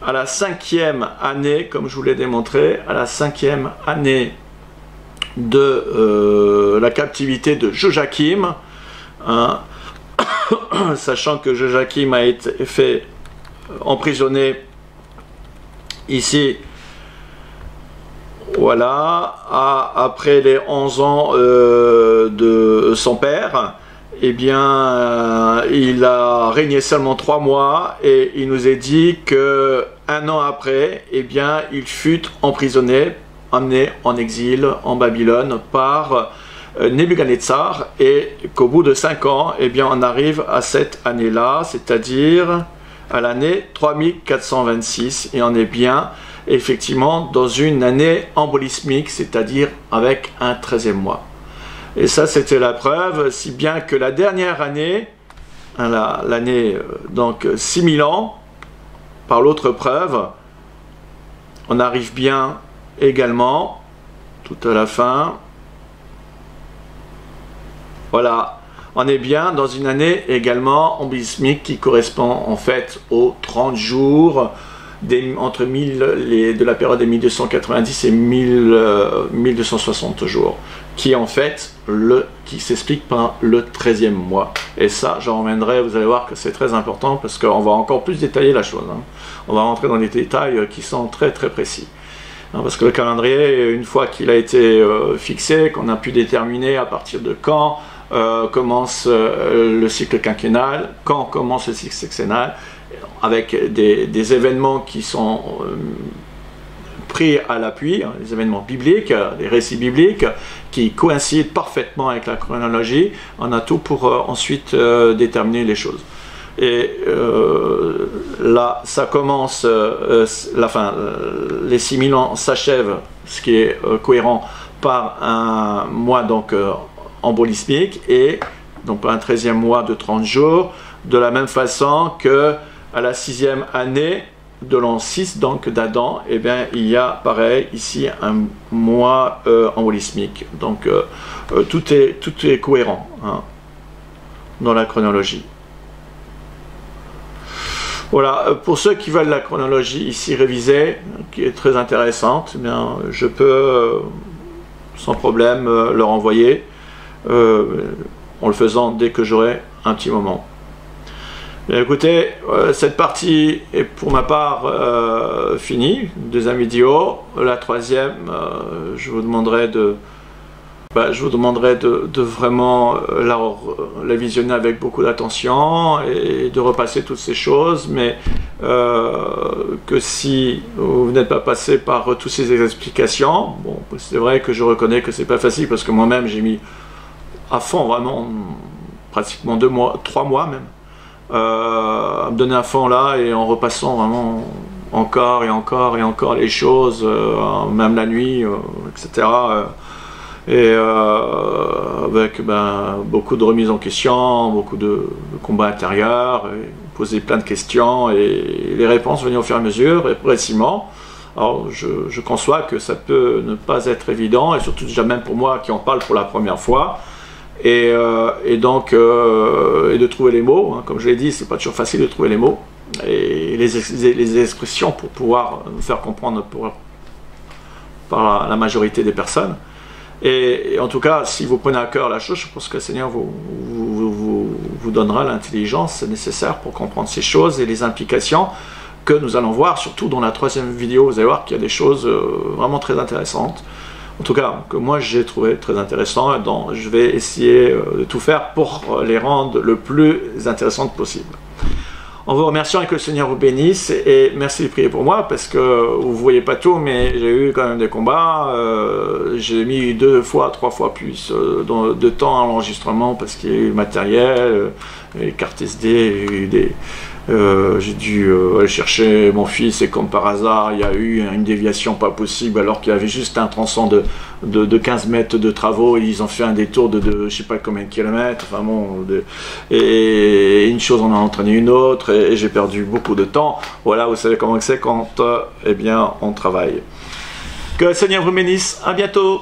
à la 5e année, comme je vous l'ai démontré, à la 5e année de la captivité de Joachim, sachant que Joachim a été fait emprisonner ici, voilà, après les 11 ans de son père, eh bien, il a régné seulement 3 mois et il nous est dit que 1 an après, eh bien, il fut emprisonné, emmené en exil en Babylone par Nebuchadnezzar, et qu'au bout de 5 ans, eh bien, on arrive à cette année-là, c'est-à-dire à l'année 3426, et on est bien effectivement dans une année embolismique, c'est-à-dire avec un 13e mois. Et ça, c'était la preuve, si bien que la dernière année, l'année donc 6000 ans, par l'autre preuve, on arrive bien également, tout à la fin, voilà, on est bien dans une année également ombilismique qui correspond en fait aux 30 jours de la période des 1290 et 1260 jours, qui en fait qui s'explique par le 13e mois. Et ça, j'en reviendrai, vous allez voir que c'est très important parce qu'on va encore plus détailler la chose. Hein. On va rentrer dans des détails qui sont très très précis. Hein, parce que le calendrier, une fois qu'il a été fixé, qu'on a pu déterminer à partir de quand commence le cycle quinquennal, quand commence le cycle sexennal, avec des événements qui sont pris à l'appui, hein, des événements bibliques, des récits bibliques qui coïncident parfaitement avec la chronologie. On a tout pour ensuite déterminer les choses. Et là, ça commence, les 6000 ans s'achèvent, ce qui est cohérent, par un mois donc embolismique et donc un 13e mois de 30 jours, de la même façon que à la 6e année de l'an 6, donc d'Adam, eh bien, il y a pareil ici un mois embolismique. Donc tout est cohérent hein, dans la chronologie. Voilà, pour ceux qui veulent la chronologie ici révisée, qui est très intéressante, eh bien, je peux sans problème leur envoyer en le faisant dès que j'aurai un petit moment. Bien, écoutez, cette partie est pour ma part finie. Deuxième vidéo. La troisième, je vous demanderai de vraiment la visionner avec beaucoup d'attention et de repasser toutes ces choses, mais que si vous n'êtes pas passé par toutes ces explications, bon, c'est vrai que je reconnais que c'est pas facile parce que moi-même j'ai mis à fond vraiment pratiquement 3 mois même. À me donner à fond là et en repassant vraiment encore et encore et encore les choses, même la nuit, etc. Avec beaucoup de remises en question, beaucoup de combats intérieurs, et poser plein de questions et les réponses venaient au fur et à mesure et progressivement. Alors je conçois que ça peut ne pas être évident et surtout déjà même pour moi qui en parle pour la première fois. Et de trouver les mots, hein. Comme je l'ai dit, c'est pas toujours facile de trouver les mots et les expressions pour pouvoir nous faire comprendre par la majorité des personnes. Et en tout cas, si vous prenez à cœur la chose, je pense que le Seigneur vous donnera l'intelligence nécessaire pour comprendre ces choses et les implications que nous allons voir, surtout dans la troisième vidéo. Vous allez voir qu'il y a des choses vraiment très intéressantes. En tout cas, que moi j'ai trouvé très intéressant et dont je vais essayer de tout faire pour les rendre le plus intéressantes possible. En vous remerciant et que le Seigneur vous bénisse et merci de prier pour moi parce que vous ne voyez pas tout, mais j'ai eu quand même des combats. J'ai mis 2 fois, 3 fois plus de temps à l'enregistrement parce qu'il y a eu le matériel, les cartes SD, j'ai dû aller chercher mon fils et comme par hasard il y a eu une déviation pas possible alors qu'il y avait juste un tronçon de 15 mètres de travaux et ils ont fait un détour de je sais pas combien de kilomètres, enfin bon, et une chose en a entraîné une autre et j'ai perdu beaucoup de temps. Voilà, vous savez comment c'est quand eh bien on travaille. Que le Seigneur vous bénisse, à bientôt.